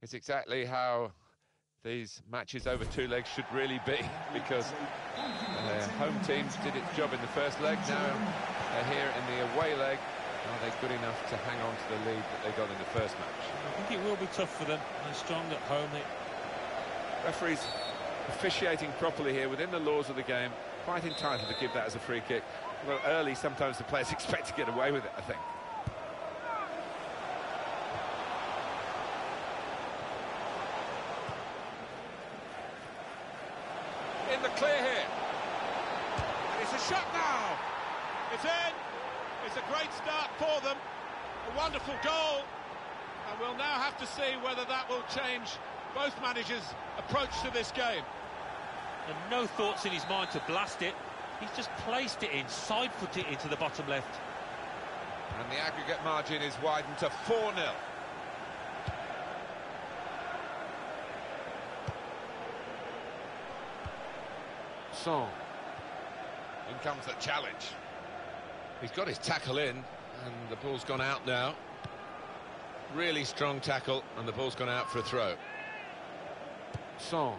It's exactly how these matches over two legs should really be, because home teams did its job in the first leg. Now they're here in the away leg. Are they good enough to hang on to the lead that they got in the first match? I think it will be tough for them. They're strong at home. Referees officiating properly here within the laws of the game, quite entitled to give that as a free kick. Well, early, sometimes the players expect to get away with it, I think. In the clear here. And it's a shot now. It's in. It's a great start for them. A wonderful goal. And we'll now have to see whether that will change both managers' approach to this game. And no thoughts in his mind to blast it. He's just placed it in, side-foot it into the bottom left. And the aggregate margin is widened to 4-0. Song. In comes the challenge. He's got his tackle in, and the ball's gone out now. Really strong tackle, and the ball's gone out for a throw. Song.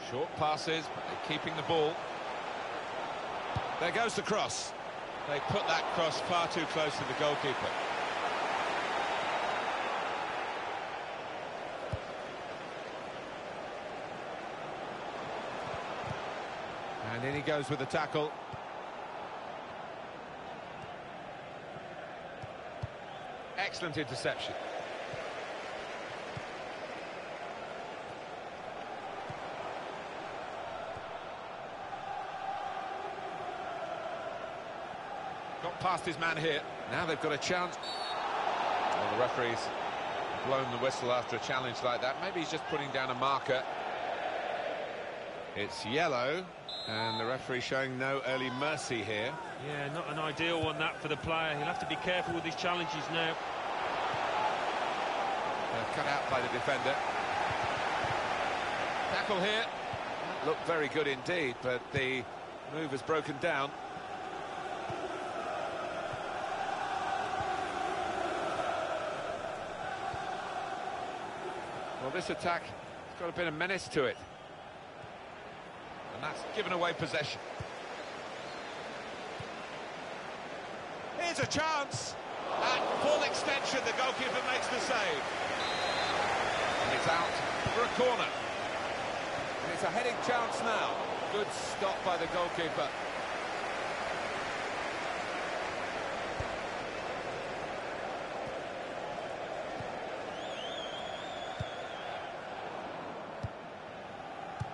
Short passes, but they're keeping the ball. There goes the cross. They put that cross far too close to the goalkeeper. And in he goes with the tackle. Excellent interception. Got past his man here. Now they've got a chance. Well, the referee's blown the whistle after a challenge like that. Maybe he's just putting down a marker. It's yellow, and the referee showing no early mercy here. Yeah, not an ideal one, that, for the player. He'll have to be careful with his challenges now. Cut out by the defender. Tackle here. That looked very good indeed, but the move has broken down. Well, this attack has got a bit of menace to it. And that's given away possession. Here's a chance. At full extension, the goalkeeper makes the save. And it's out for a corner. And it's a heading chance now. Good stop by the goalkeeper.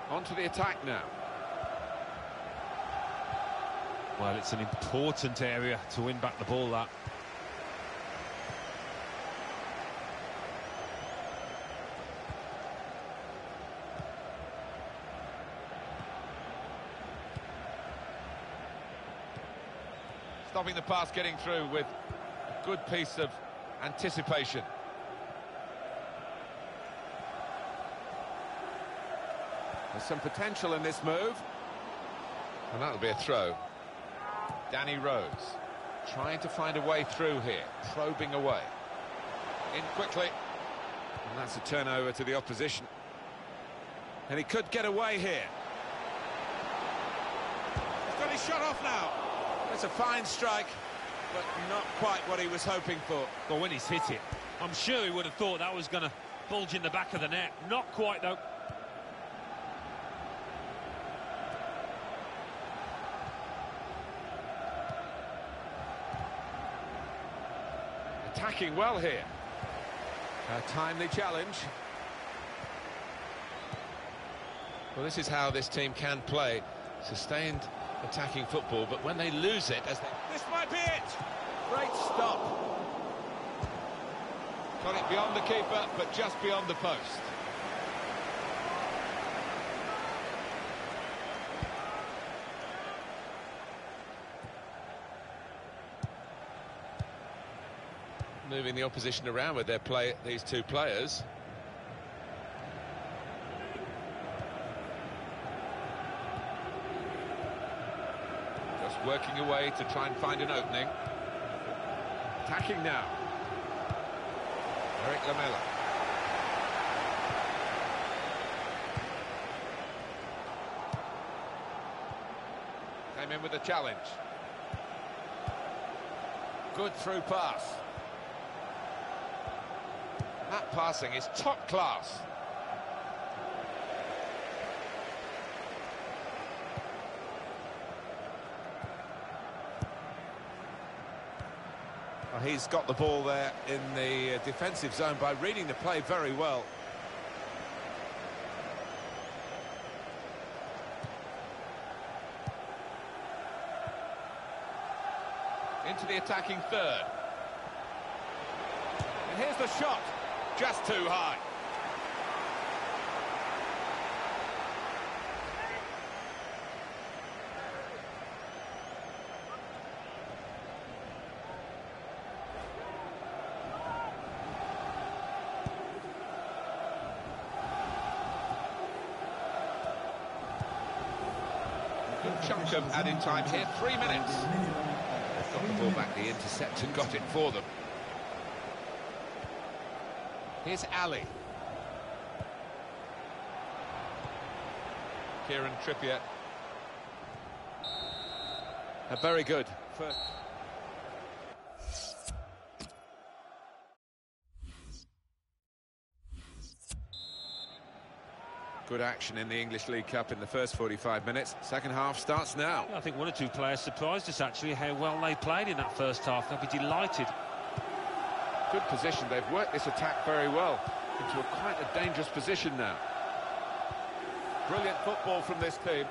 On to the attack now. Well, it's an important area to win back the ball, that. Stopping the pass getting through with a good piece of anticipation. There's some potential in this move. And that'll be a throw. Danny Rose trying to find a way through here, probing away. In quickly. And that's a turnover to the opposition. And he could get away here. He's got his shot off now. It's a fine strike, but not quite what he was hoping for. Well, when he's hit it, I'm sure he would have thought that was going to bulge in the back of the net. Not quite, though. Attacking well here. A timely challenge. Well, this is how this team can play. Sustained attacking football, but when they lose it, this might be it! Great stop. Got it beyond the keeper, but just beyond the post. Moving the opposition around with their play, these two players. Just working away to try and find an opening. Attacking now. Very Eric Lamela. Came in with a challenge. Good through pass. That passing is top class. Well, he's got the ball there in the defensive zone by reading the play very well. Into the attacking third. And here's the shot. Just too high. Good chunk of added time here, 3 minutes. They've got the ball back, the interceptor got it for them. Here's Ali. Kieran Trippier. Very good. Good action in the English League Cup in the first 45 minutes. Second half starts now. I think one or two players surprised us, actually, how well they played in that first half. They'll be delighted. Good position. They've worked this attack very well into quite a dangerous position now. Brilliant football from this team.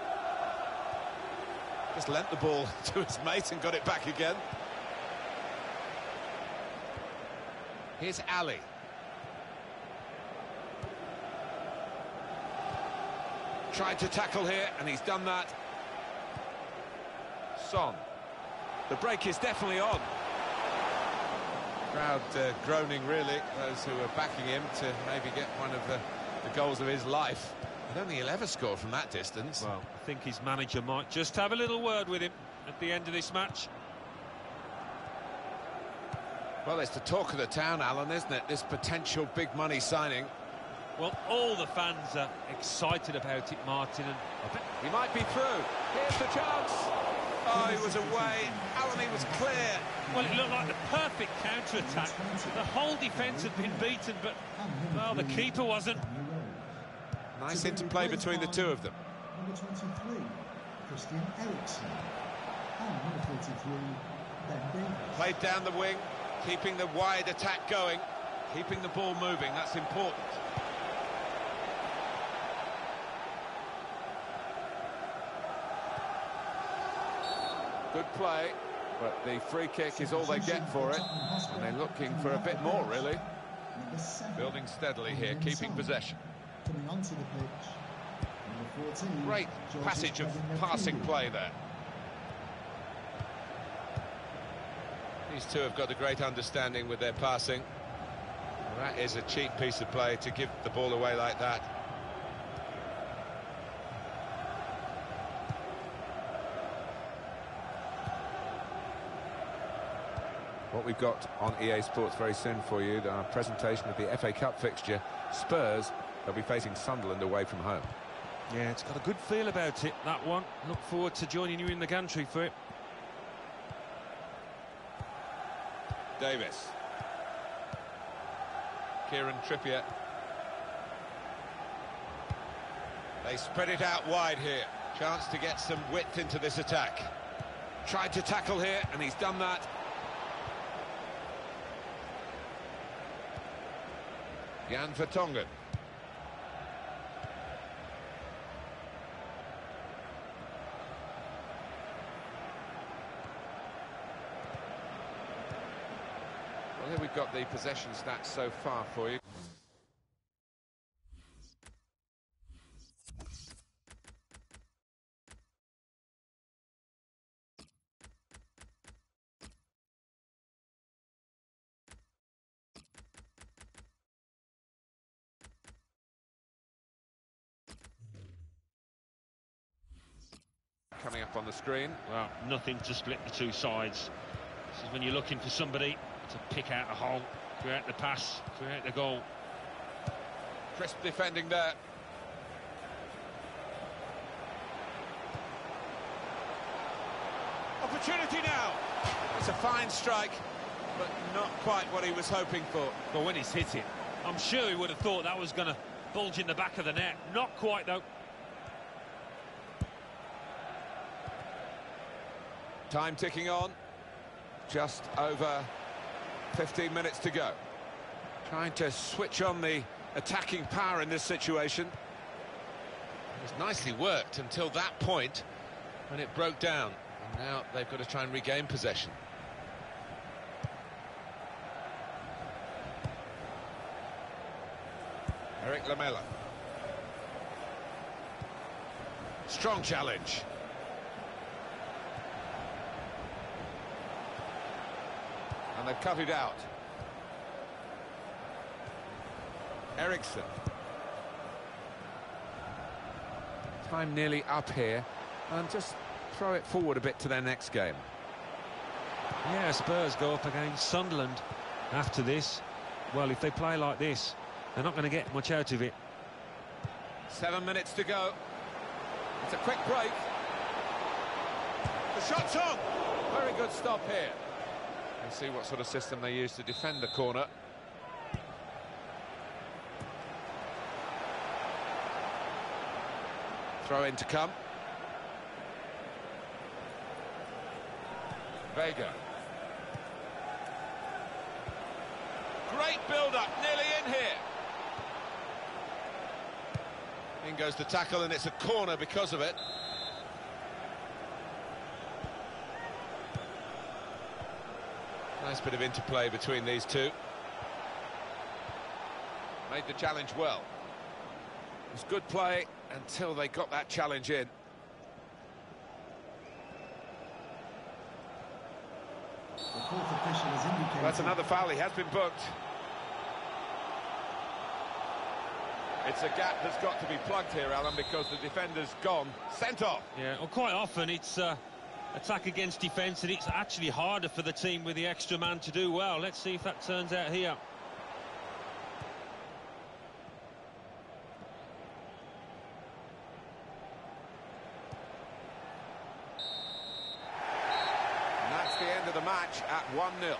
Just lent the ball to his mate and got it back again. Here's Ali. Tried to tackle here, and he's done that. Son. The break is definitely on. Crowd groaning, really, those who are backing him to maybe get one of the goals of his life. I don't think he'll ever score from that distance. Well, I think his manager might just have a little word with him at the end of this match. Well, it's the talk of the town, Alan, isn't it? This potential big money signing. Well, all the fans are excited about it, Martin. And he might be through. Here's the chance. Oh, he was away. Alan, he was clear. Well, it looked like the perfect counter-attack. The whole defence had been beaten, but, well, the keeper wasn't. Nice interplay between the two of them. Number 23, Christian Eriksen. And number 33, Ben Davies. Played down the wing, keeping the wide attack going, keeping the ball moving. That's important. Good play, but the free kick is all they get for it, and they're looking for a bit more, really. Building steadily here, keeping possession. Coming onto the pitch, number 14. Great passage of passing play there. These two have got a great understanding with their passing. That is a cheap piece of play to give the ball away like that. What we've got on EA Sports very soon for you, our presentation of the FA Cup fixture. Spurs, they'll be facing Sunderland away from home. Yeah, it's got a good feel about it, that one. Look forward to joining you in the gantry for it. Davis. Kieran Trippier. They spread it out wide here. Chance to get some width into this attack. Tried to tackle here, and he's done that. Jan Vertonghen. Well, here we've got the possession stats so far for you. Coming up on the screen. Well, nothing to split the two sides. This is when you're looking for somebody to pick out a hole. Create the pass, create the goal. Crisp defending there. Opportunity now. It's a fine strike, but not quite what he was hoping for. But when he's hit it, I'm sure he would have thought that was going to bulge in the back of the net. Not quite, though. Time ticking on. Just over 15 minutes to go. Trying to switch on the attacking power in this situation. It was nicely worked until that point when it broke down. And now they've got to try and regain possession. Eric Lamela. Strong challenge. And they've cut it out. Eriksson. Time nearly up here, and just throw it forward a bit to their next game. Yeah, Spurs go up against Sunderland after this. Well, if they play like this, they're not going to get much out of it. 7 minutes to go. It's a quick break. The shot's on. Very good stop here. We'll see what sort of system they use to defend the corner. Throw in to come. Vega. Great build-up, nearly in here. In goes the tackle, and it's a corner because of it. Nice bit of interplay between these two. Made the challenge well. It was good play until they got that challenge in. The fourth official has indicated... That's another foul. He has been booked. It's a gap that's got to be plugged here, Alan, because the defender's gone. Sent off. Yeah, well, quite often it's attack against defence, and it's actually harder for the team with the extra man to do well. Let's see if that turns out here. And that's the end of the match at 1-0.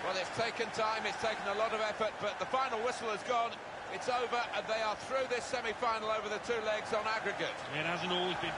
Well, it's taken time, it's taken a lot of effort, but the final whistle has gone. It's over, and they are through this semi-final over the two legs on aggregate. It hasn't always been...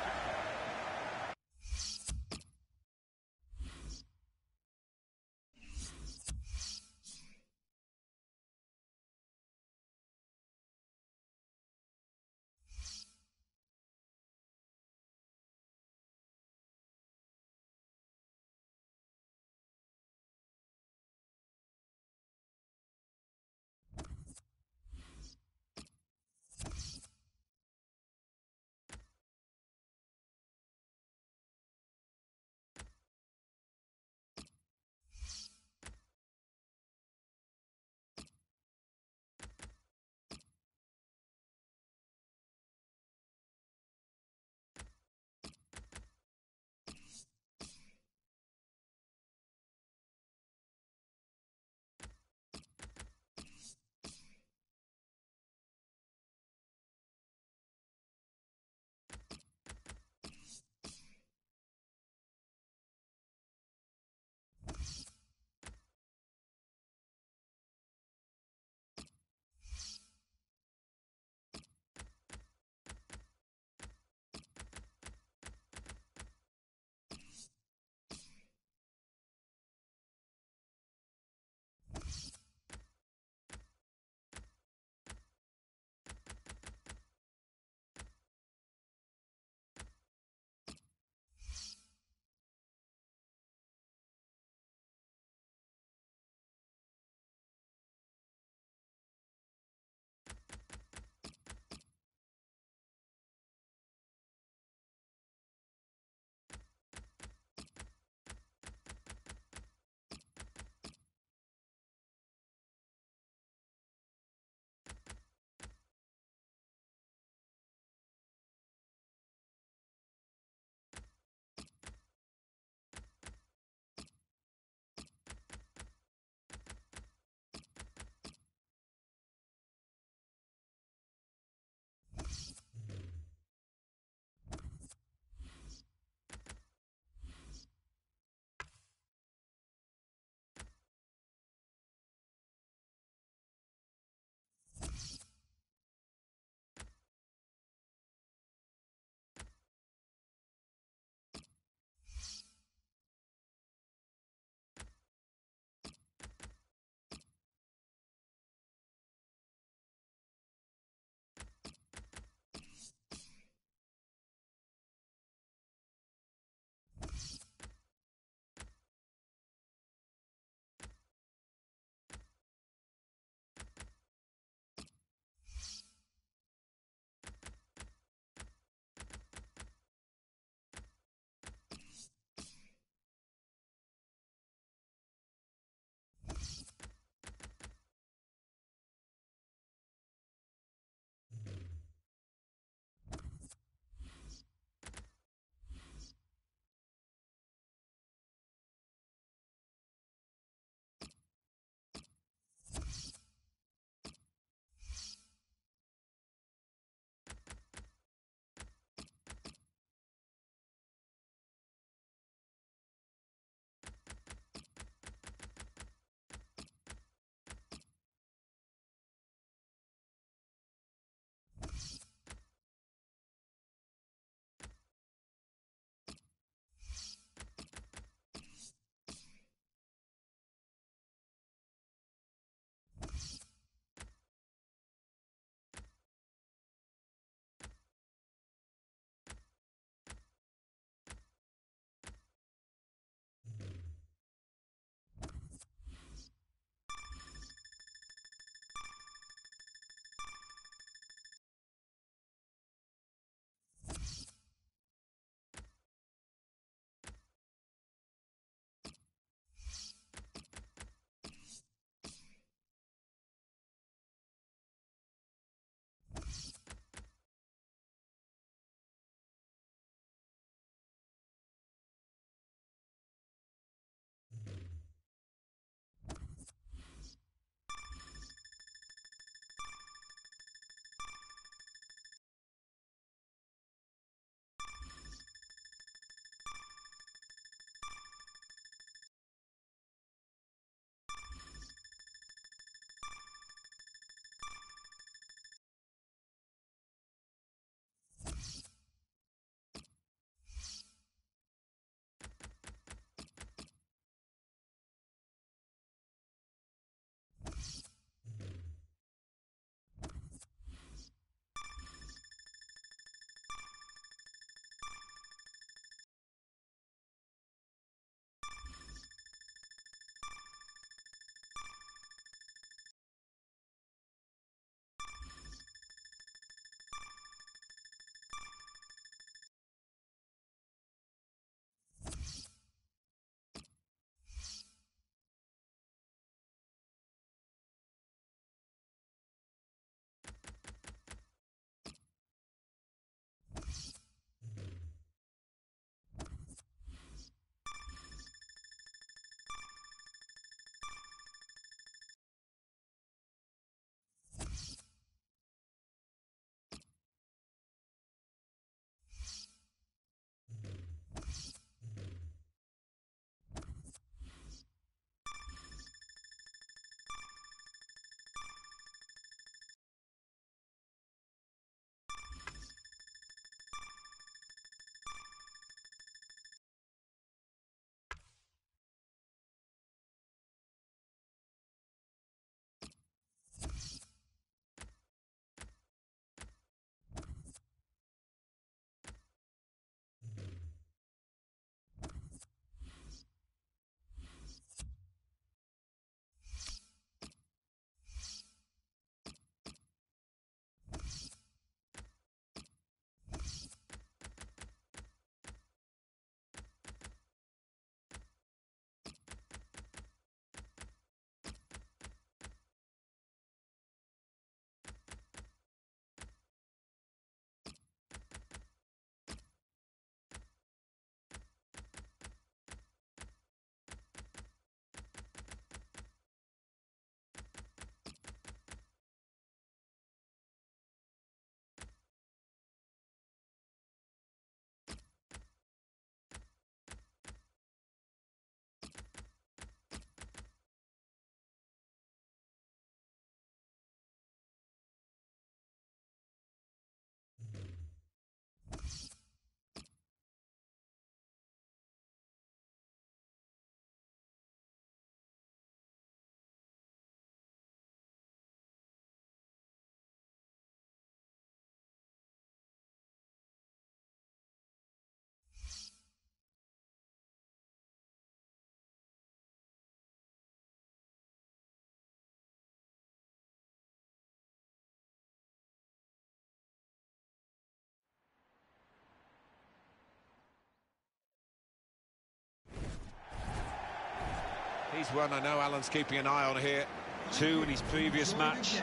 He's one I know Alan's keeping an eye on here. 2 in his previous match.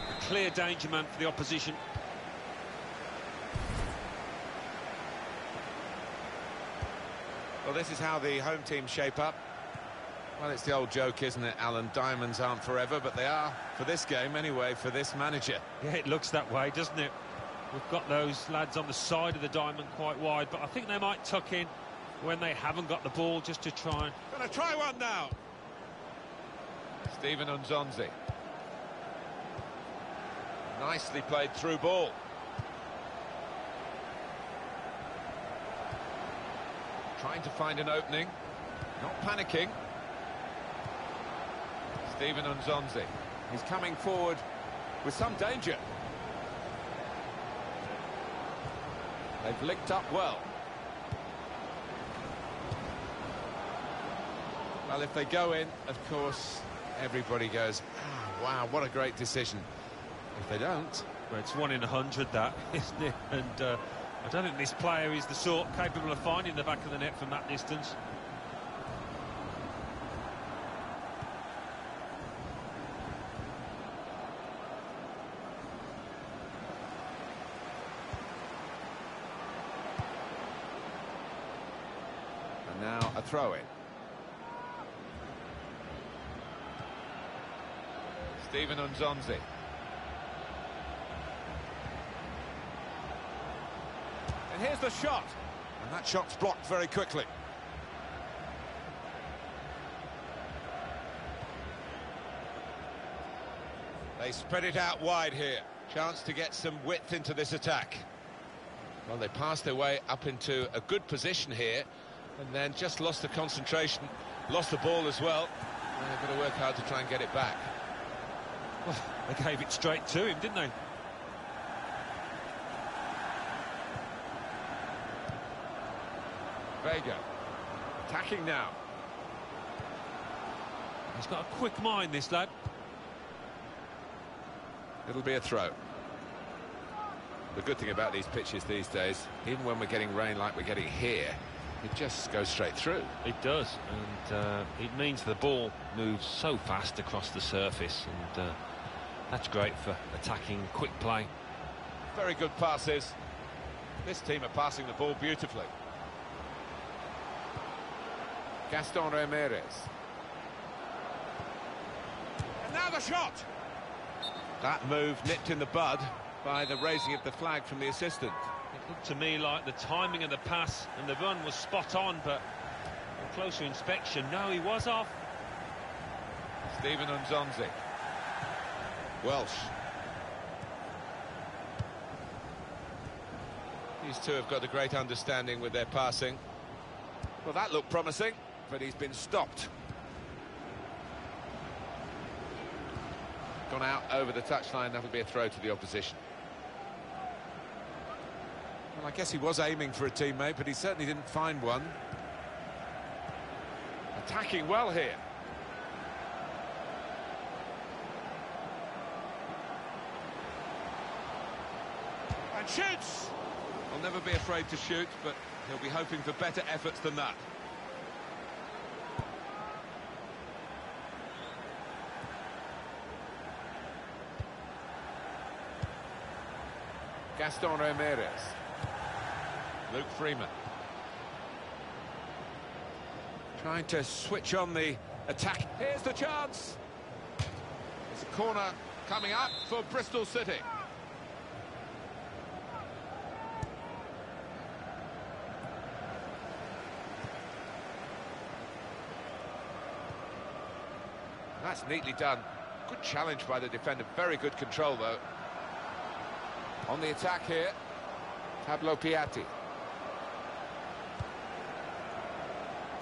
A clear danger man for the opposition. Well, this is how the home team shape up. Well, it's the old joke, isn't it, Alan? Diamonds aren't forever, but they are for this game anyway, for this manager. Yeah, it looks that way, doesn't it? We've got those lads on the side of the diamond quite wide, but I think they might tuck in when they haven't got the ball, just to try and... Gonna try one now. Stephen Unzonzi. Nicely played through ball. Trying to find an opening. Not panicking. Stephen Unzonzi. He's coming forward with some danger. They've linked up well. Well, if they go in, of course, everybody goes, ah, wow, what a great decision. If they don't... Well, it's 1 in 100, that, isn't it? And I don't think this player is the sort capable of finding the back of the net from that distance. And now a throw-in. Stephen Unzonzi. And here's the shot. And that shot's blocked very quickly. They spread it out wide here. Chance to get some width into this attack. Well, they passed their way up into a good position here, and then just lost the concentration, lost the ball as well. And they've got to work hard to try and get it back. Well, they gave it straight to him, didn't they? Vega, attacking now. He's got a quick mind, this lad. It'll be a throw. The good thing about these pitches these days, even when we're getting rain like we're getting here, it just goes straight through. It does, and it means the ball moves so fast across the surface, and that's great for attacking quick play. Very good passes. This team are passing the ball beautifully. Gaston Ramirez. And now the shot! That move nipped in the bud by the raising of the flag from the assistant. It looked to me like the timing of the pass and the run was spot on, but on closer inspection, no, he was off. Stephen Unzonzi. Welsh. These two have got a great understanding with their passing. Well, that looked promising, but he's been stopped. Gone out over the touchline, that'll be a throw to the opposition. Well, I guess he was aiming for a teammate, but he certainly didn't find one. Attacking well here. And shoots! I'll never be afraid to shoot, but he'll be hoping for better efforts than that. Gaston Ramirez. Luke Freeman. Trying to switch on the attack. Here's the chance. It's a corner coming up for Bristol City. That's neatly done. Good challenge by the defender. Very good control, though. On the attack here, Pablo Piatti.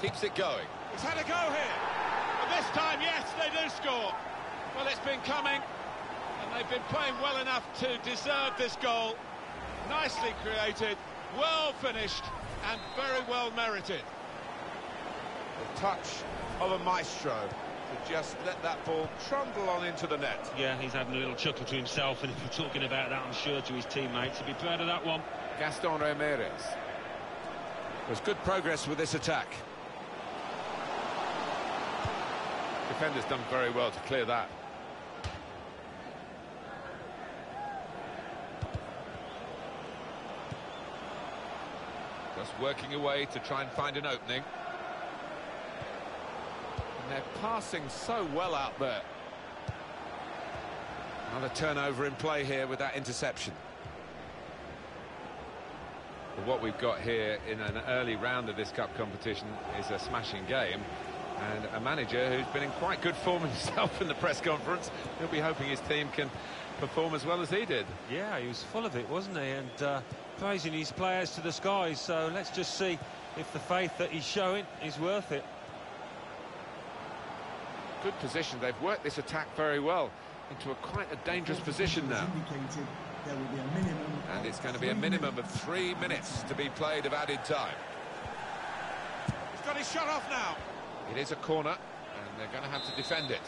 Keeps it going. He's had a go here. But this time, yes, they do score. Well, it's been coming, and they've been playing well enough to deserve this goal. Nicely created, well finished, and very well merited. The touch of a maestro. Just let that ball trundle on into the net. Yeah, he's having a little chuckle to himself, and if you're talking about that, I'm sure to his teammates, he'll be proud of that one. Gaston Ramirez. There's good progress with this attack. Defender's done very well to clear that. Just working away to try and find an opening. And they're passing so well out there. Another turnover in play here with that interception. But what we've got here in an early round of this cup competition is a smashing game, and a manager who's been in quite good form himself in the press conference. He'll be hoping his team can perform as well as he did. Yeah, he was full of it, wasn't he? And praising his players to the skies. So let's just see if the faith that he's showing is worth it. Good position. They've worked this attack very well into quite a dangerous position now. And it's going to be a minimum of 3 minutes to be played of added time. He's got his shot off now. It is a corner, and they're going to have to defend it.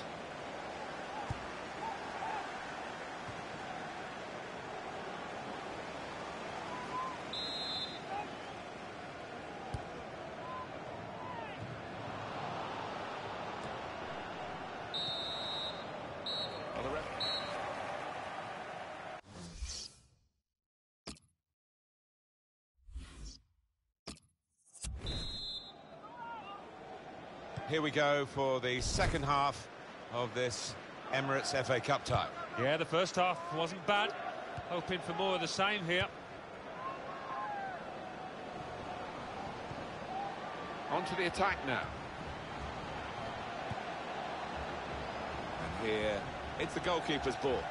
Here we go for the second half of this Emirates FA Cup tie. Yeah, the first half wasn't bad. Hoping for more of the same here. On to the attack now. And here, it's the goalkeeper's ball.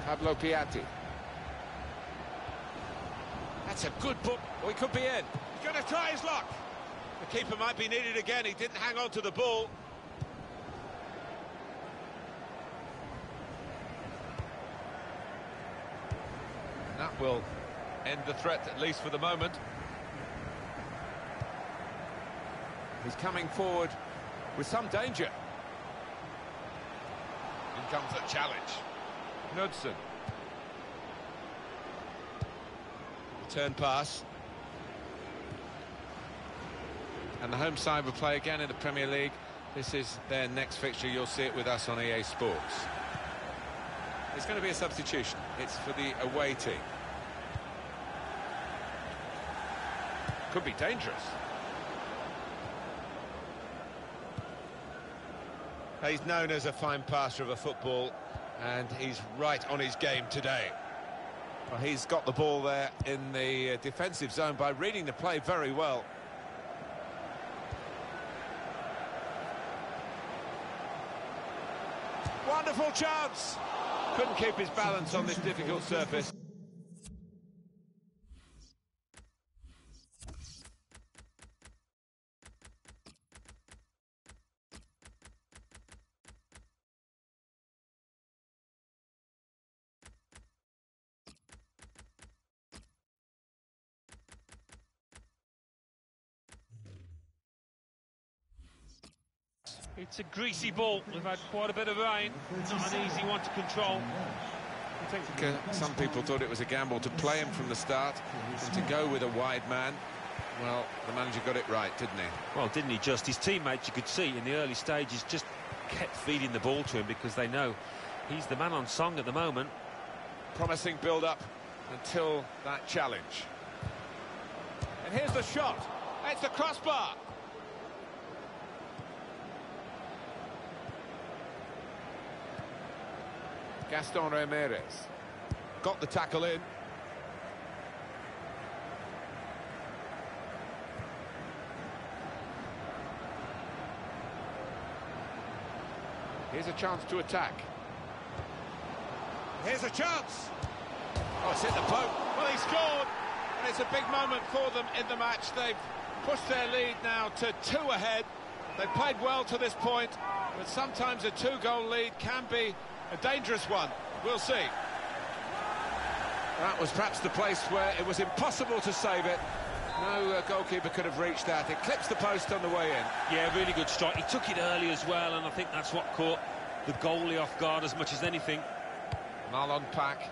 Pablo Piatti. That's a good book. Oh, he could be in. He's going to try his luck. The keeper might be needed again. He didn't hang on to the ball. And that will end the threat, at least for the moment. He's coming forward with some danger. In comes the challenge. Knudsen. Turn pass. And the home side will play again in the Premier League. This is their next fixture. You'll see it with us on EA Sports. It's going to be a substitution. It's for the away team. Could be dangerous. He's known as a fine passer of a football, and he's right on his game today. Well, he's got the ball there in the defensive zone by reading the play very well. Wonderful chance! Couldn't keep his balance on this difficult surface. It's a greasy ball. We've had quite a bit of rain. Not an easy one to control. I think some people thought it was a gamble to play him from the start and to go with a wide man. Well, the manager got it right, didn't he? Well, didn't he just? His teammates, you could see in the early stages, just kept feeding the ball to him because they know he's the man on song at the moment. Promising build-up until that challenge. And here's the shot. It's the crossbar. Gaston Ramirez got the tackle in. Here's a chance to attack. Here's a chance. Oh, it's hit the post. Well, he scored, and it's a big moment for them in the match. They've pushed their lead now to 2 ahead. They've played well to this point, but sometimes a 2-goal lead can be a dangerous one. We'll see. That was perhaps the place where it was impossible to save it. No goalkeeper could have reached that. It clips the post on the way in. Yeah, really good strike. He took it early as well, and I think that's what caught the goalie off guard as much as anything. Marlon Pack.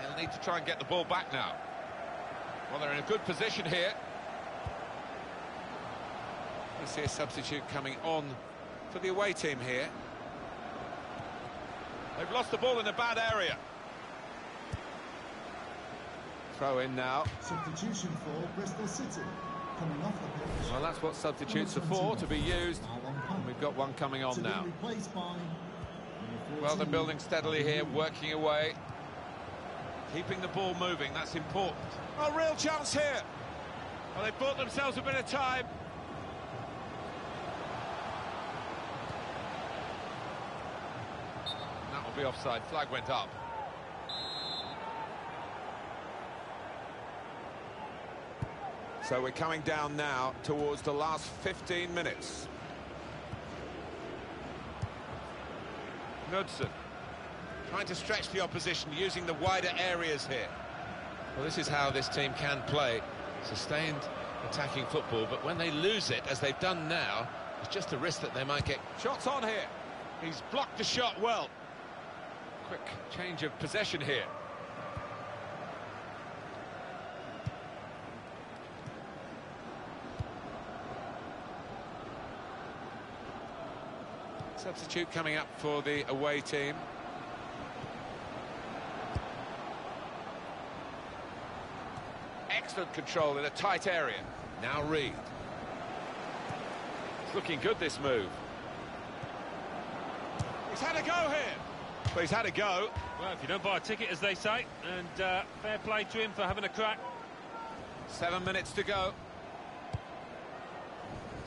They'll need to try and get the ball back now. Well, they're in a good position here. We see a substitute coming on for the away team here. They've lost the ball in a bad area. Throw in now. Substitution for Bristol City. Coming off the pitch. Well, that's what substitutes are for, to be used. And we've got one coming on now. Well, they're building steadily here, working away. Keeping the ball moving, that's important. Oh, real chance here. Well, they bought themselves a bit of time. That will be offside. Flag went up. So we're coming down now towards the last 15 minutes. Knudsen trying to stretch the opposition using the wider areas here. Well, this is how this team can play. Sustained attacking football, but when they lose it, as they've done now, it's just a risk that they might get shots on here. He's blocked the shot well. Quick change of possession here. Substitute coming up for the away team. Excellent control in a tight area. Now Reed. It's looking good, this move. He's had a go here. Well, he's had a go. Well, if you don't buy a ticket, as they say, and fair play to him for having a crack. 7 minutes to go.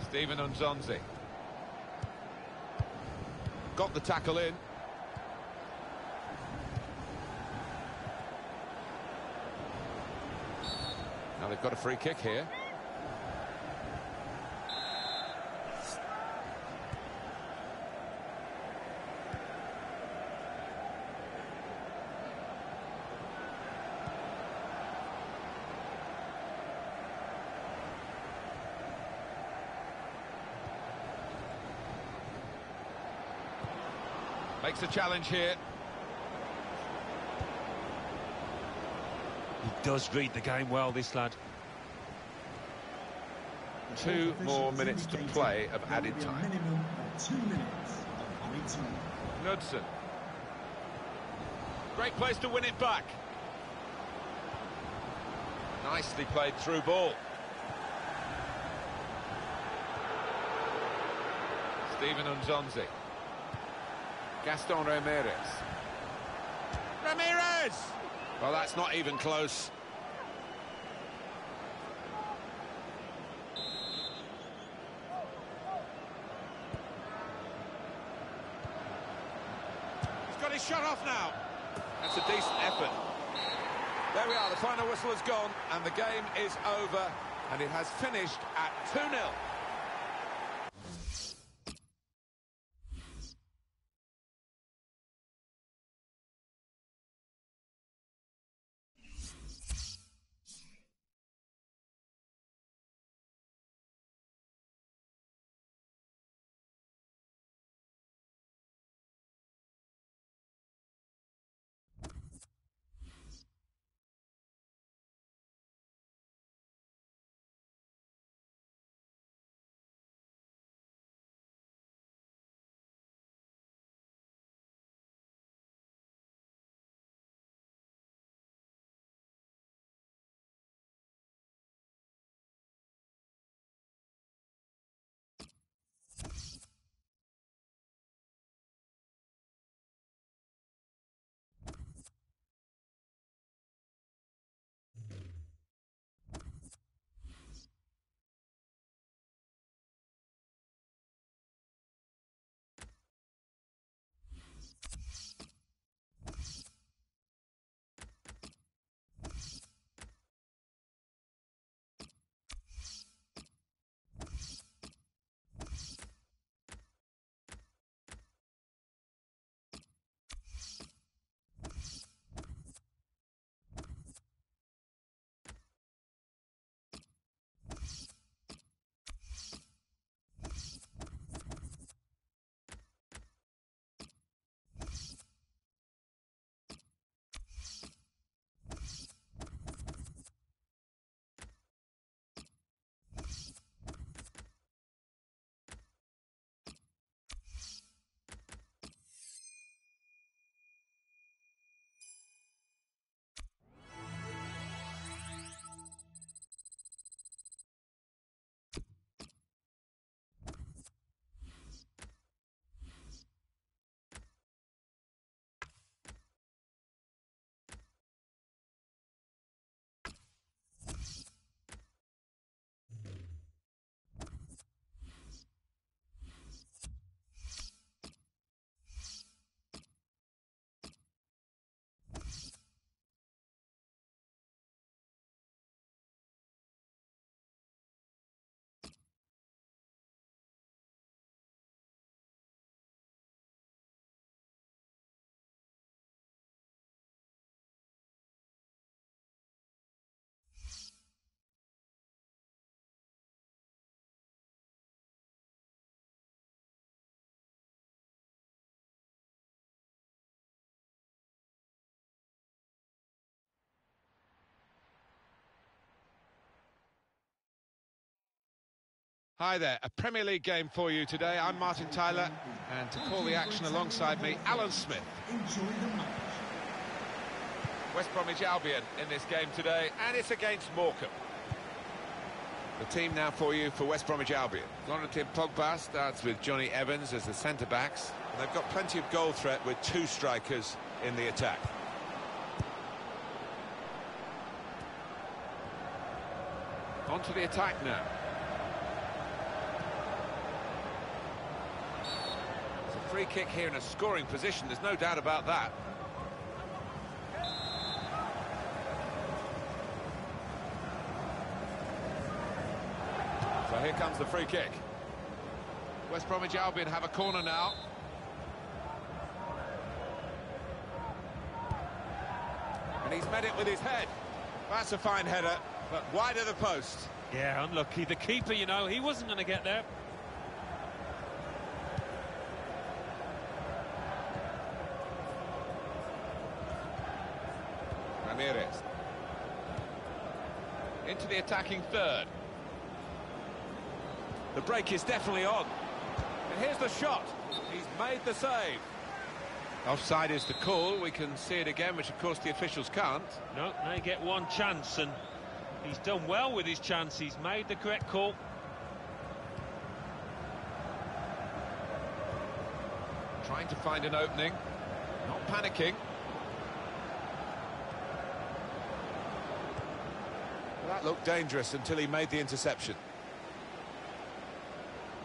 Stephen Nzonzi. Got the tackle in. Now they've got a free kick here. Makes a challenge here. He does read the game well, this lad. 2 more minutes to play of added time. Minimum of 2 minutes of added time. Knudsen. Great place to win it back. Nicely played through ball. Stephen Nzonzi. Gaston Ramirez. Ramirez! Well, that's not even close. He's got his shot off now. That's a decent effort. There we are, the final whistle has gone, and the game is over, and it has finished at 2-0. Hi there, a Premier League game for you today. I'm Martin Tyler, and to call the action alongside me, Alan Smith. Enjoy the match. West Bromwich Albion in this game today, and it's against Morecambe. The team now for you for West Bromwich Albion. Florentin Pogba starts with Johnny Evans as the centre-backs. And they've got plenty of goal threat with two strikers in the attack. On to the attack now. It's a free kick here in a scoring position, there's no doubt about that. So here comes the free kick. West Bromwich Albion have a corner now. And he's met it with his head. That's a fine header, but wide of the post. Yeah, unlucky. The keeper, you know, he wasn't going to get there. Ramirez. Into the attacking third. The break is definitely on. And here's the shot. He's made the save. Offside is the call. We can see it again, which of course the officials can't. No, they get one chance, and he's done well with his chance. He's made the correct call. Trying to find an opening. Not panicking. That looked dangerous until he made the interception.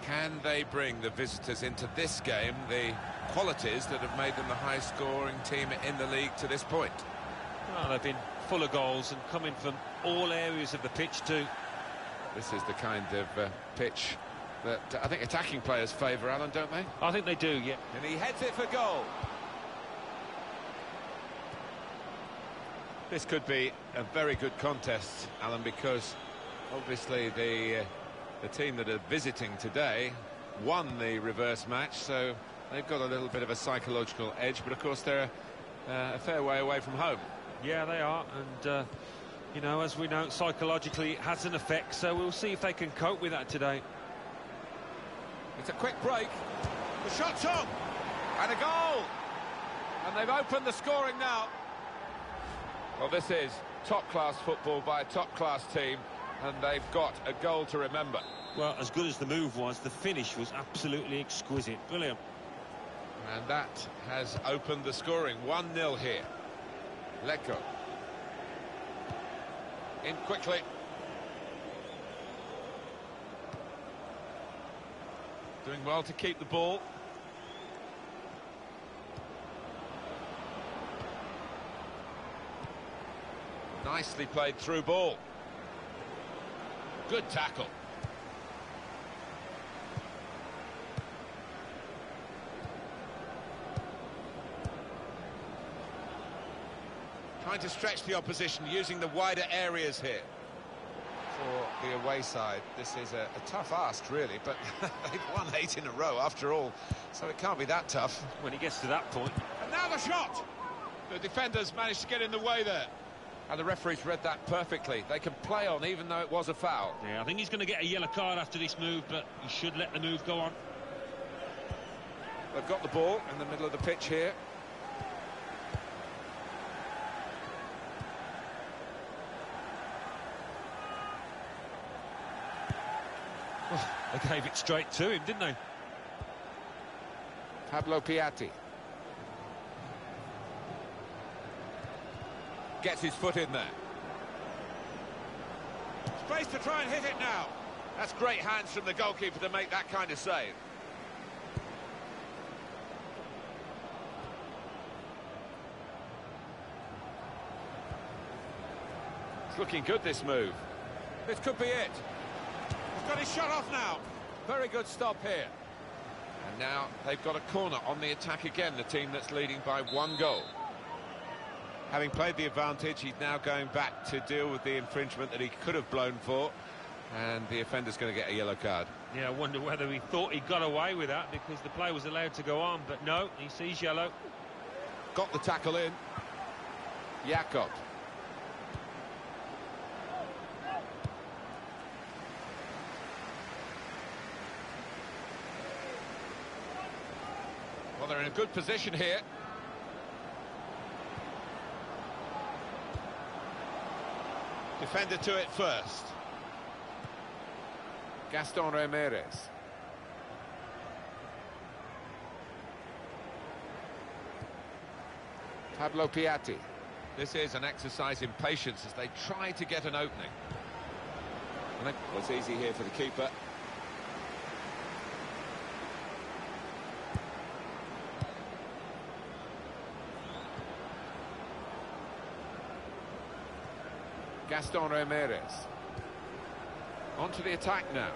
Can they bring the visitors into this game the qualities that have made them the highest scoring team in the league to this point? Well, they've been full of goals and coming from all areas of the pitch too. This is the kind of pitch that I think attacking players favour, Alan, don't they? I think they do, yeah. And he heads it for goal. This could be a very good contest, Alan, because obviously the team that are visiting today won the reverse match, so they've got a little bit of a psychological edge, but of course they're a fair way away from home. Yeah, they are, and you know, as we know, psychologically it has an effect, so we'll see if they can cope with that today. It's a quick break. The shot's on, and a goal, and they've opened the scoring now. Well, this is top-class football by a top-class team, and they've got a goal to remember. Well, as good as the move was, the finish was absolutely exquisite. Brilliant. And that has opened the scoring. 1-0 here. Let go. In quickly. Doing well to keep the ball. Nicely played through ball. Good tackle. Trying to stretch the opposition, using the wider areas here. For the away side, this is a tough ask, really, but they've won 8 in a row after all, so it can't be that tough. When he gets to that point. And now the shot! The defenders managed to get in the way there. And the referee's read that perfectly. They can play on even though it was a foul. Yeah, I think he's going to get a yellow card after this move, but he should let the move go on. They've got the ball in the middle of the pitch here. Oh, they gave it straight to him, didn't they? Pablo Piatti. Gets his foot in there. Space to try and hit it now. That's great hands from the goalkeeper to make that kind of save. It's looking good, this move. This could be it. He's got his shot off now. Very good stop here. And now they've got a corner on the attack again, the team that's leading by 1 goal. Having played the advantage, he's now going back to deal with the infringement that he could have blown for, and the offender's going to get a yellow card. Yeah, I wonder whether he thought he got away with that because the play was allowed to go on, but no, he sees yellow. Got the tackle in. Jakob. in a good position here. Defender to it first. Gaston Ramirez. Pablo Piatti. This is an exercise in patience as they try to get an opening. And it was easy here for the keeper. Gaston Ramirez. On to the attack now.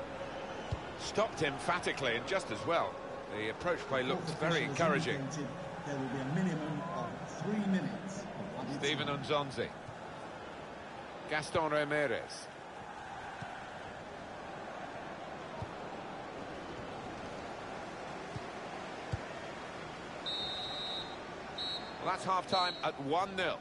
Stopped emphatically and just as well. The approach play looked very encouraging. There will be a minimum of 3 minutes of added Steven time. Unzonzi. Gaston Ramirez. Well, that's half-time at 1-0.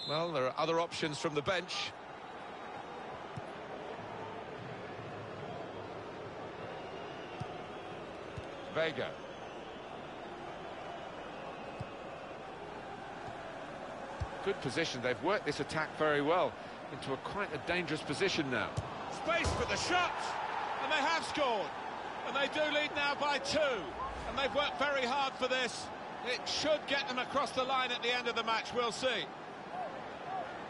Well, there are other options from the bench. Vega. Good position. They've worked this attack very well into quite a dangerous position now. Space for the shot, and they have scored. And they do lead now by 2. And they've worked very hard for this. It should get them across the line at the end of the match. We'll see.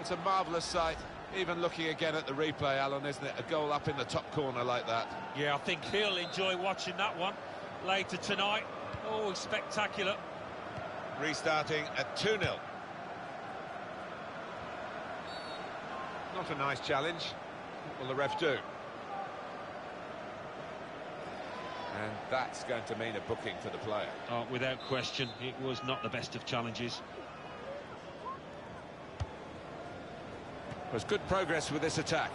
It's a marvellous sight, even looking again at the replay, Alan, isn't it? A goal up in the top corner like that. Yeah, I think he'll enjoy watching that one later tonight. Oh, spectacular. Restarting at 2-0. Not a nice challenge. What will the ref do? And that's going to mean a booking for the player. Oh, without question, it was not the best of challenges. There's good progress with this attack.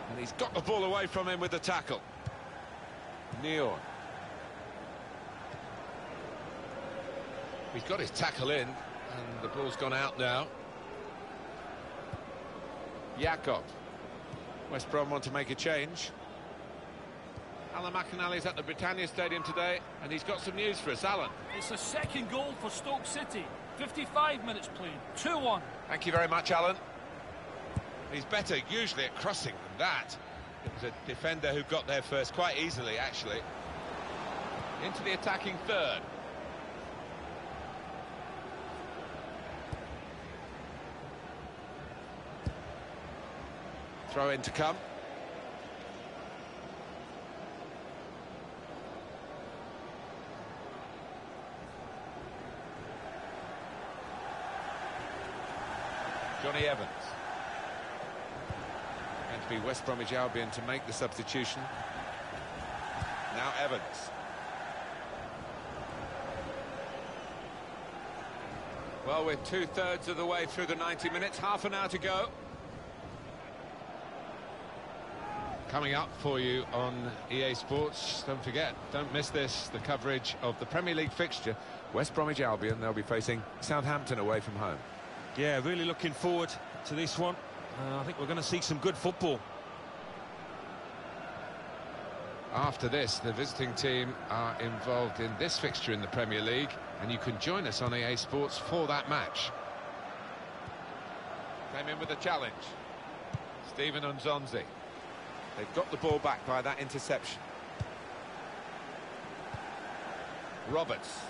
And he's got the ball away from him with the tackle. Neon. He's got his tackle in, and the ball's gone out now. Jakob. West Brom want to make a change. Alan McInally's at the Britannia Stadium today, and he's got some news for us. Alan. It's a second goal for Stoke City. 55 minutes played. 2-1. Thank you very much, Alan. He's better usually at crossing than that. It was a defender who got there first quite easily, actually. Into the attacking third. Throw in to come. Johnny Evans. Going to be West Bromwich Albion to make the substitution. Now Evans. Well, we're 2/3 of the way through the 90 minutes, half an hour to go. Coming up for you on EA Sports, don't forget, don't miss this, the coverage of the Premier League fixture. West Bromwich Albion, they'll be facing Southampton away from home. Yeah, really looking forward to this one. I think we're going to see some good football. After this, the visiting team are involved in this fixture in the Premier League, and you can join us on EA Sports for that match. Came in with a challenge. Steven Unzonzi. They've got the ball back by that interception. Roberts.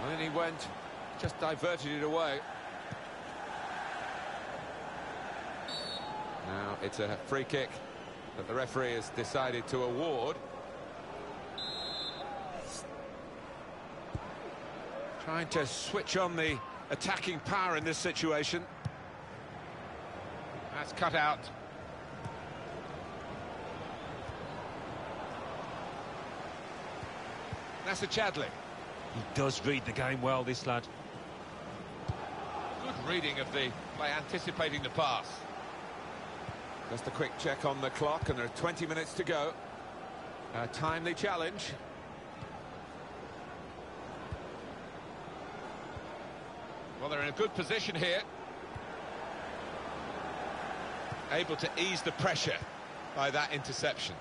And then he went, just diverted it away. Now it's a free kick that the referee has decided to award. Trying to switch on the attacking power in this situation. That's cut out That's a Chadley. He does read the game well, this lad. Good reading of the play, anticipating the pass. Just a quick check on the clock, and there are 20 minutes to go. A timely challenge. Well, they're in a good position here. Able to ease the pressure by that interception.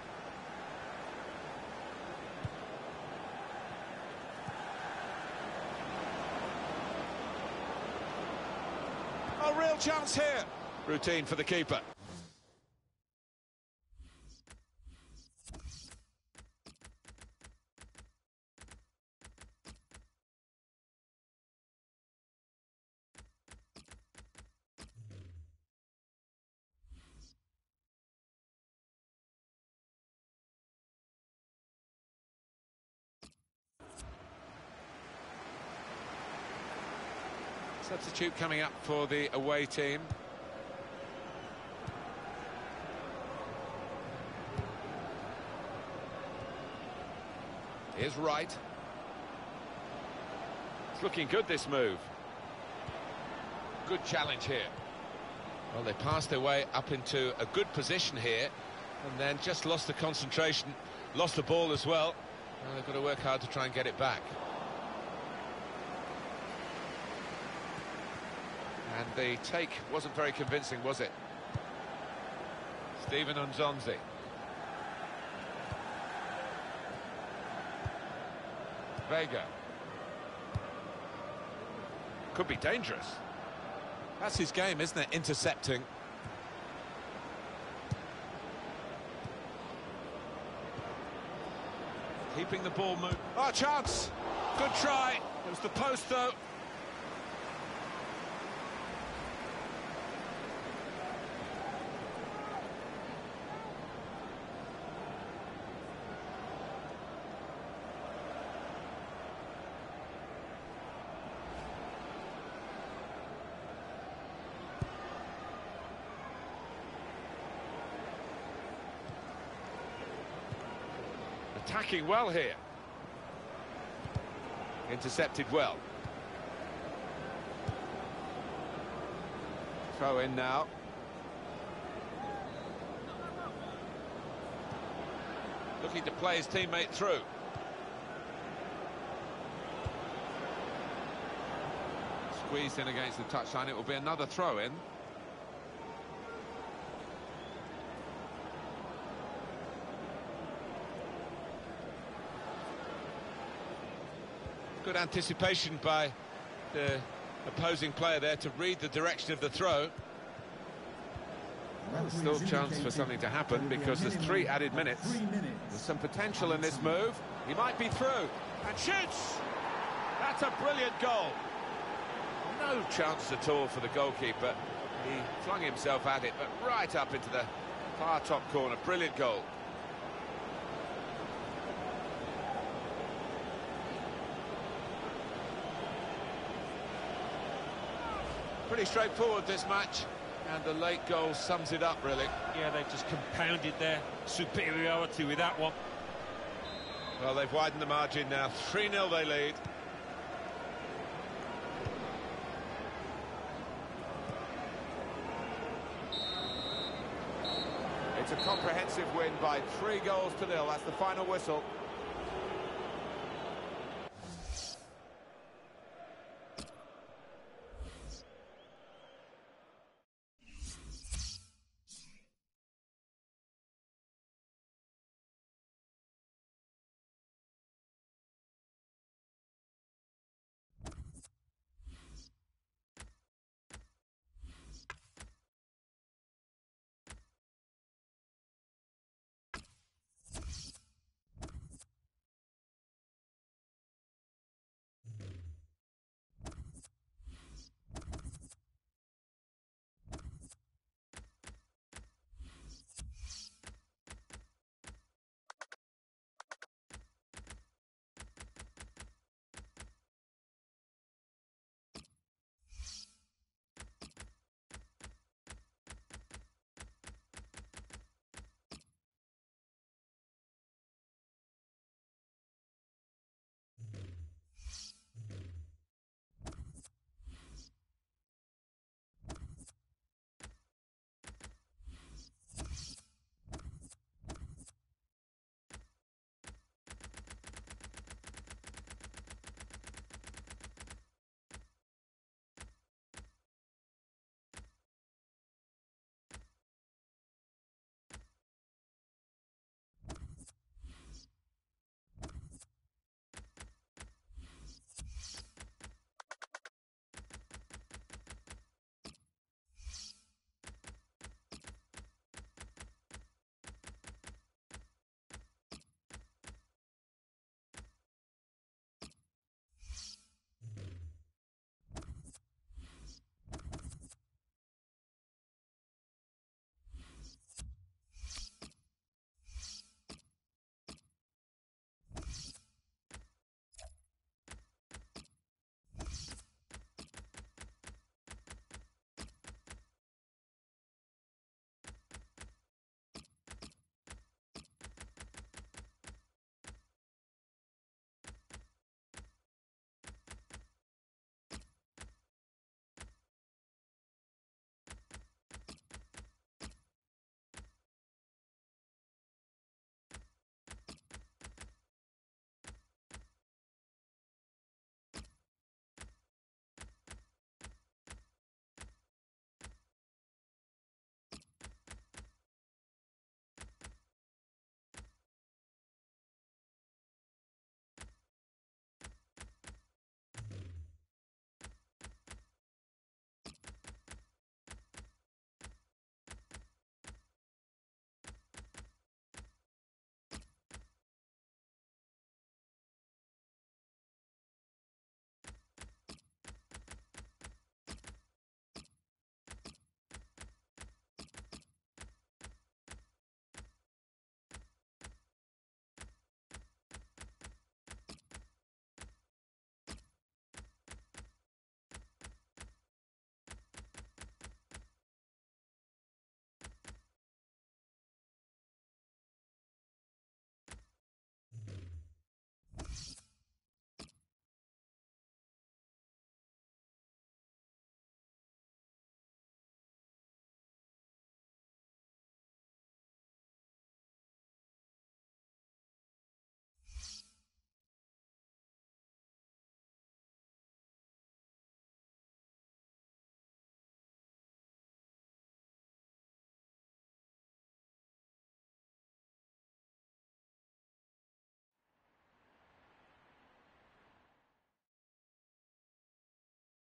Oh, real chance here. Routine for the keeper. Substitute coming up for the away team. Here's Wright. It's looking good, this move. Good challenge here. Well, they passed their way up into a good position here, and then just lost the concentration, lost the ball as well. Now they've got to work hard to try and get it back. And the take wasn't very convincing, was it? Stephen Nzonzi. Vega. Could be dangerous. That's his game, isn't it? Intercepting. Keeping the ball moving. Oh, chance! Good try. It was the post, though. Attacking well here. Intercepted well. Throw in now. Looking to play his teammate through. Squeezed in against the touchline. It will be another throw in. Good anticipation by the opposing player there to read the direction of the throw. There's still a chance for something to happen because there's 3 added minutes. There's some potential in this move. He might be through and shoots. That's a brilliant goal. No chance at all for the goalkeeper. He flung himself at it, but right up into the far top corner. Brilliant goal. Pretty straightforward, this match, and the late goal sums it up, really. Yeah, they've just compounded their superiority with that one. Well, they've widened the margin now. 3-0 they lead. It's a comprehensive win by 3-0. That's the final whistle.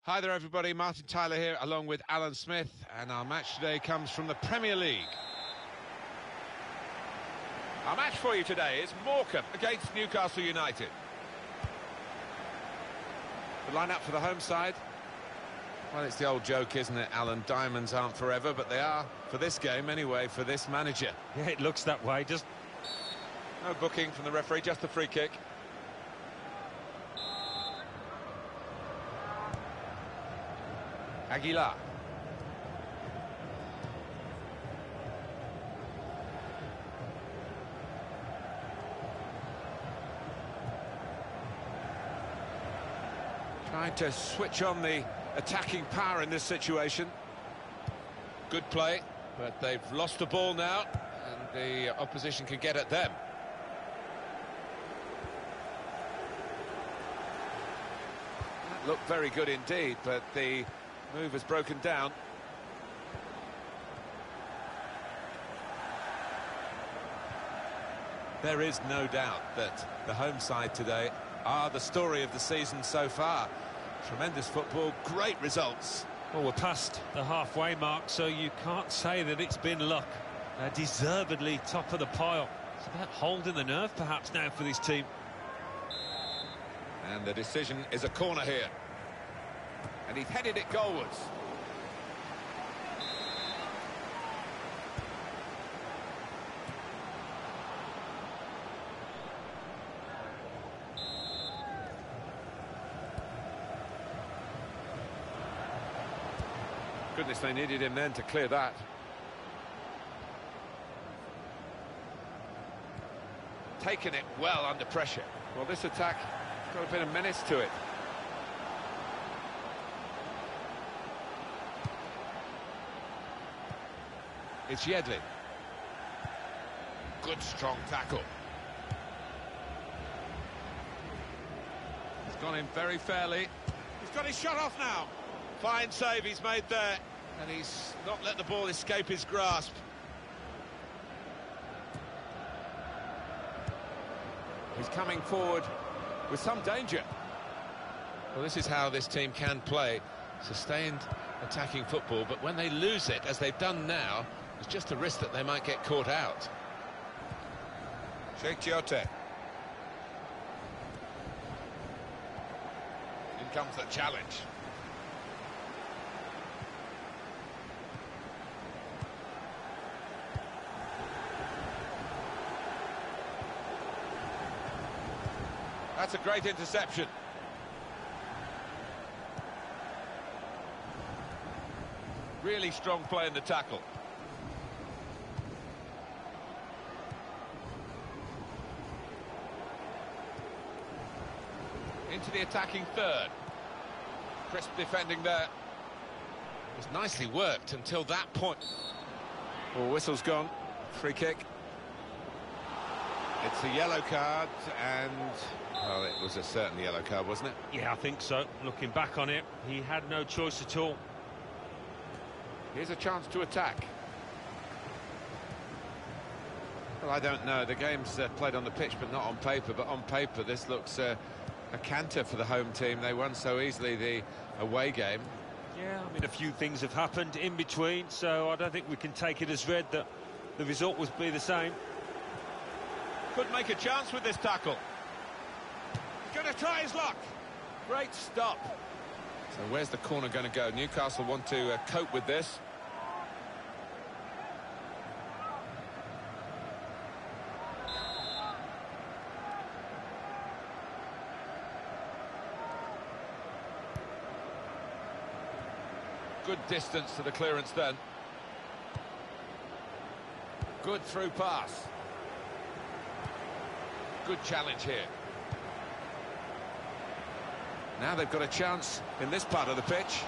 Hi there everybody, Martin Tyler here along with Alan Smith, and our match today comes from the Premier League. Our match for you today is Morecambe against Newcastle United. The lineup for the home side. Well, it's the old joke, isn't it, Alan? Diamonds aren't forever, but they are for this game anyway, for this manager. Yeah, it looks that way. Just no booking from the referee, just the free kick. Aguilar. Trying to switch on the attacking power in this situation. Good play, but they've lost the ball now, and the opposition can get at them. That looked very good indeed, but the move has broken down. There is no doubt that the home side today are the story of the season so far. Tremendous football, great results. Well, we're past the halfway mark, so you can't say that it's been luck. They're deservedly top of the pile. It's about holding the nerve perhaps now for this team. And the decision is a corner here. And he's headed it goalwards. Goodness, they needed him then to clear that. Taken it well under pressure. Well, this attack has got a bit of menace to it. It's Yedlin. Good strong tackle. He's gone in very fairly. He's got his shot off now. Fine save he's made there, and he's not let the ball escape his grasp. He's coming forward with some danger. Well, this is how this team can play. Sustained attacking football, but when they lose it, as they've done now, there's just a risk that they might get caught out. Sheikh Chiote. In comes the challenge. That's a great interception. Really strong play in the tackle. Into the attacking third. Crisp defending there. It was nicely worked until that point. Oh, whistle's gone. Free kick. It's a yellow card, and well, it was a certain yellow card, wasn't it? Yeah, I think so. Looking back on it, he had no choice at all. Here's a chance to attack. Well, I don't know. The game's played on the pitch, but not on paper. But on paper, this looks a canter for the home team. They won so easily the away game. Yeah, I mean, a few things have happened in between, so I don't think we can take it as read that the result would be the same. Could make a chance with this tackle. He's going to try his luck. Great stop. So where's the corner going to go? Newcastle want to cope with this. Good distance to the clearance then. Good through pass. Good challenge here. Now they've got a chance in this part of the pitch.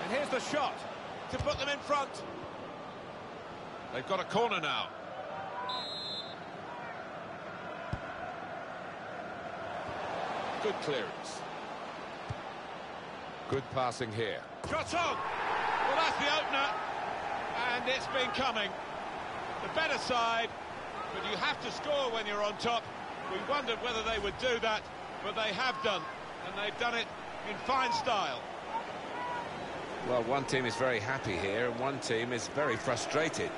And here's the shot to put them in front. They've got a corner now. Good clearance. Good passing here. Shot on! Well, that's the opener. And it's been coming. The better side, but you have to score when you're on top. We wondered whether they would do that, but they have done. and they've done it in fine style. Well, one team is very happy here, and one team is very frustrated.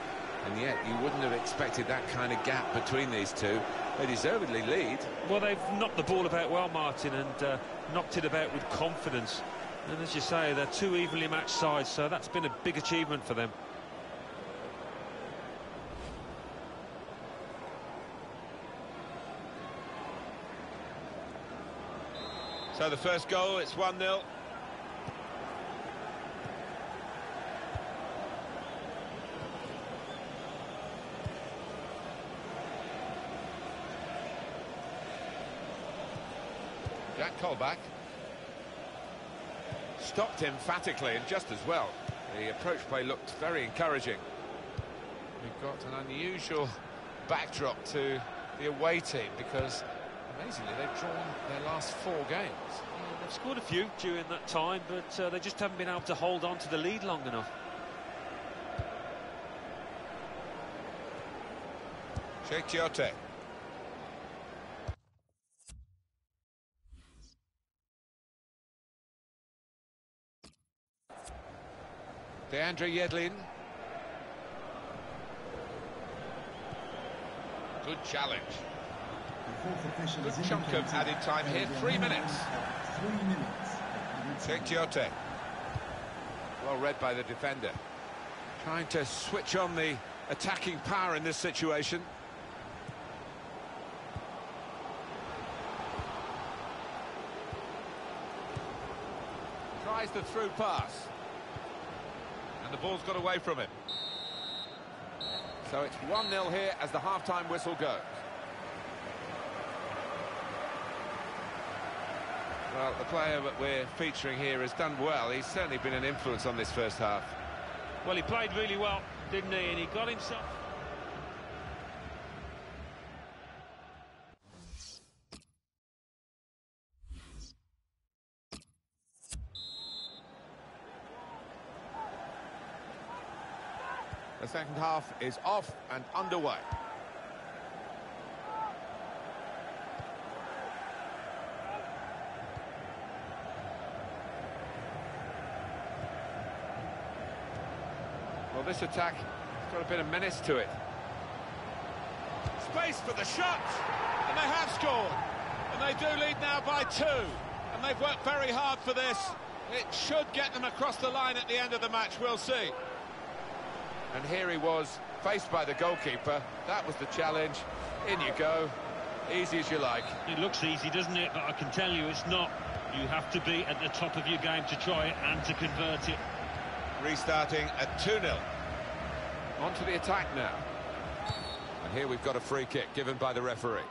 And yet, you wouldn't have expected that kind of gap between these two. They deservedly lead. Well, they've knocked the ball about well, Martin, and knocked it about with confidence. And as you say, they're two evenly matched sides, so that's been a big achievement for them. So the first goal, it's 1-0. Jack Colback stopped emphatically and just as well. The approach play looked very encouraging. We've got an unusual backdrop to the away team because amazingly they've drawn their last 4 games. Yeah, they've scored a few during that time, but they just haven't been able to hold on to the lead long enough. Chiote. Deandre Yedlin. Good challenge. Good chunk of added time here, 3 minutes. 3 minutes. Chiote. Well read by the defender. Trying to switch on the attacking power in this situation. Tries the through pass. And the ball's got away from him. So it's 1-0 here as the half-time whistle goes. Well, the player that we're featuring here has done well. He's certainly been an influence on this first half. Well, he played really well, didn't he? And he got himself... The second half is off and underway. Well, this attack has got a bit of menace to it. Space for the shot! And they have scored! And they do lead now by 2. And they've worked very hard for this. It should get them across the line at the end of the match, we'll see. And here he was, faced by the goalkeeper. That was the challenge. In you go. Easy as you like. It looks easy, doesn't it? But I can tell you it's not. You have to be at the top of your game to try it and to convert it. Restarting at 2-0. On to the attack now. And here we've got a free kick given by the referee.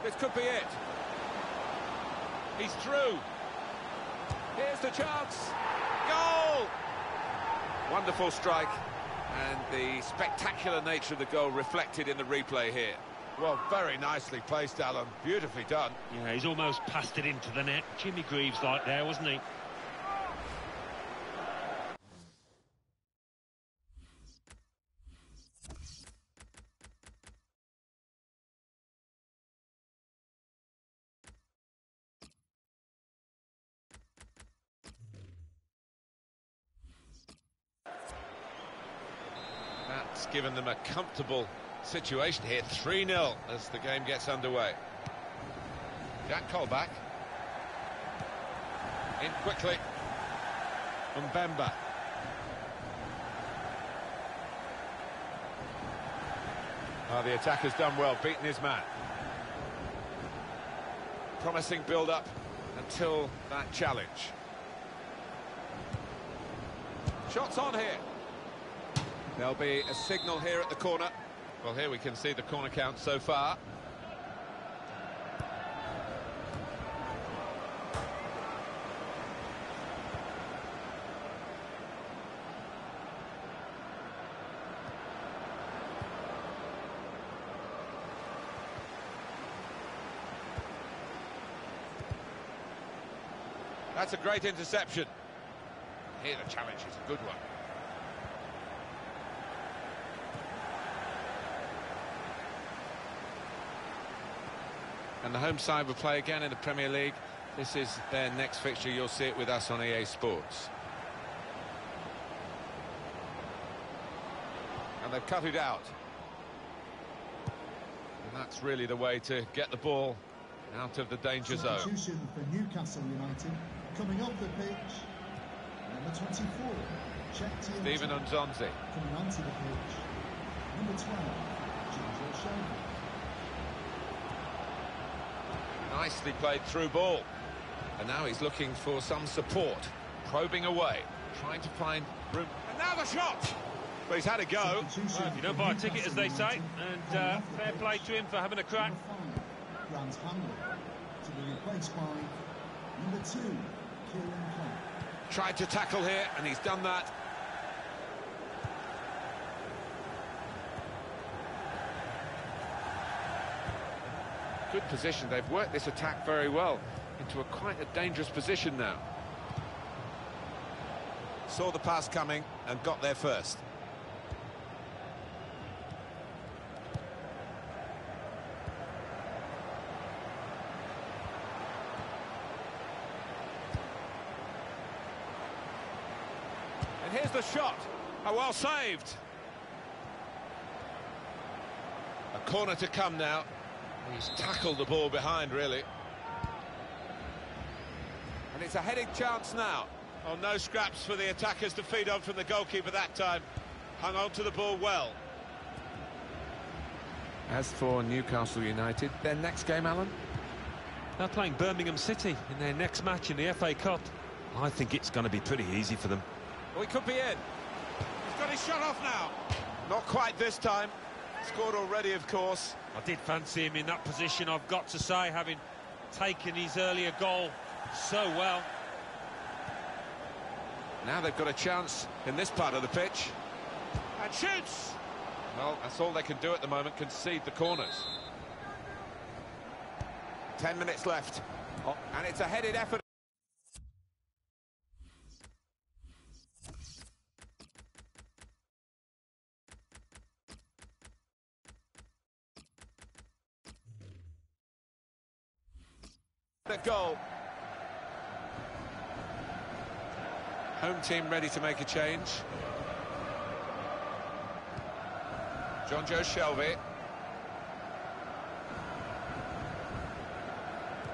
This could be it. He's through. Here's the chance. Goal! Wonderful strike. And the spectacular nature of the goal reflected in the replay here. Well, very nicely placed, Alan. Beautifully done. Yeah, he's almost passed it into the net. Jimmy Greaves like there, wasn't he? That's given them a comfortable situation here. 3-0 as the game gets underway. Jack Colback. In quickly. Mbemba. Oh, the attacker's done well, beaten his man. Promising build-up until that challenge. Shots on here. There'll be a signal here at the corner. Well, here we can see the corner count so far. That's a great interception. Here the challenge is a good one. And the home side will play again in the Premier League. This is their next fixture. You'll see it with us on EA Sports. And they've cut it out. And that's really the way to get the ball out of the danger zone. Substitution for Newcastle United. Coming off the pitch, number 24, Stephen Nzonzi. Coming onto the pitch, number 12, Giorgio Shelby. Nicely played through ball. And now he's looking for some support. Probing away, trying to find room. And now the shot! But he's had a go. Well, if you don't buy a ticket, as they say, and fair play to him for having a crack. Grant Hamlin to be replaced by number 2, Kieran Clark. Tried to tackle here, and he's done that. Good position. They've worked this attack very well into quite a dangerous position now. Saw the pass coming and got there first. And here's the shot. Oh, well saved. A corner to come now. He's tackled the ball behind, really. And it's a heading chance now. Oh, no scraps for the attackers to feed on from the goalkeeper that time. Hung on to the ball well. As for Newcastle United, their next game, Alan? They're playing Birmingham City in their next match in the FA Cup. I think it's going to be pretty easy for them. Oh, he could be in. He's got his shot off now. Not quite this time. Scored already, of course. I did fancy him in that position, I've got to say, having taken his earlier goal so well. Now they've got a chance in this part of the pitch. And shoots! Well, that's all they can do at the moment, concede the corners. 10 minutes left. Oh, and it's a headed effort. The goal. Home team ready to make a change. Giorgio Shelby.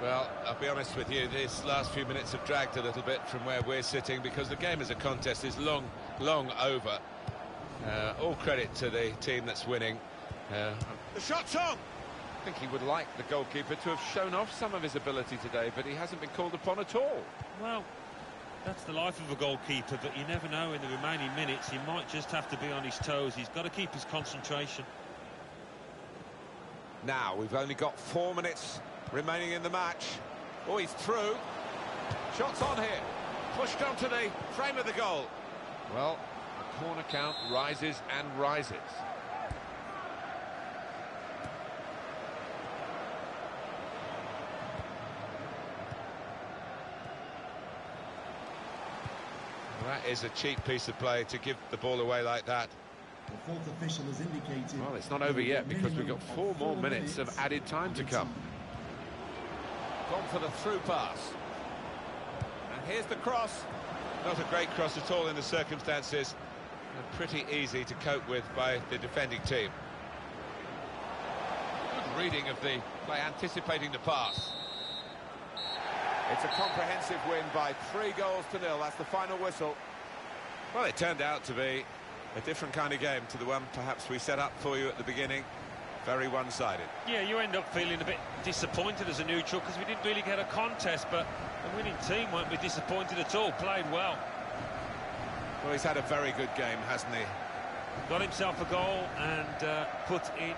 Well, I'll be honest with you, these last few minutes have dragged a little bit from where we're sitting because the game as a contest is long over. All credit to the team that's winning. The shot's on! I think he would like the goalkeeper to have shown off some of his ability today, but he hasn't been called upon at all. Well, that's the life of a goalkeeper, but you never know in the remaining minutes. He might just have to be on his toes. He's got to keep his concentration. Now, we've only got 4 minutes remaining in the match. Oh, he's through. Shots on here. Pushed onto the frame of the goal. Well, the corner count rises and rises. That is a cheap piece of play to give the ball away like that. The fourth official has indicated. Well, it's not over yet because we've got 4 more minutes of added time to come. Gone for the through pass. And here's the cross. Not a great cross at all in the circumstances. And pretty easy to cope with by the defending team. Good reading of the play, anticipating the pass. It's a comprehensive win by 3 goals to 0. That's the final whistle. Well, it turned out to be a different kind of game to the one perhaps we set up for you at the beginning. Very one-sided. Yeah, you end up feeling a bit disappointed as a neutral because we didn't really get a contest, but the winning team won't be disappointed at all. Played well. Well, he's had a very good game, hasn't he? Got himself a goal and put in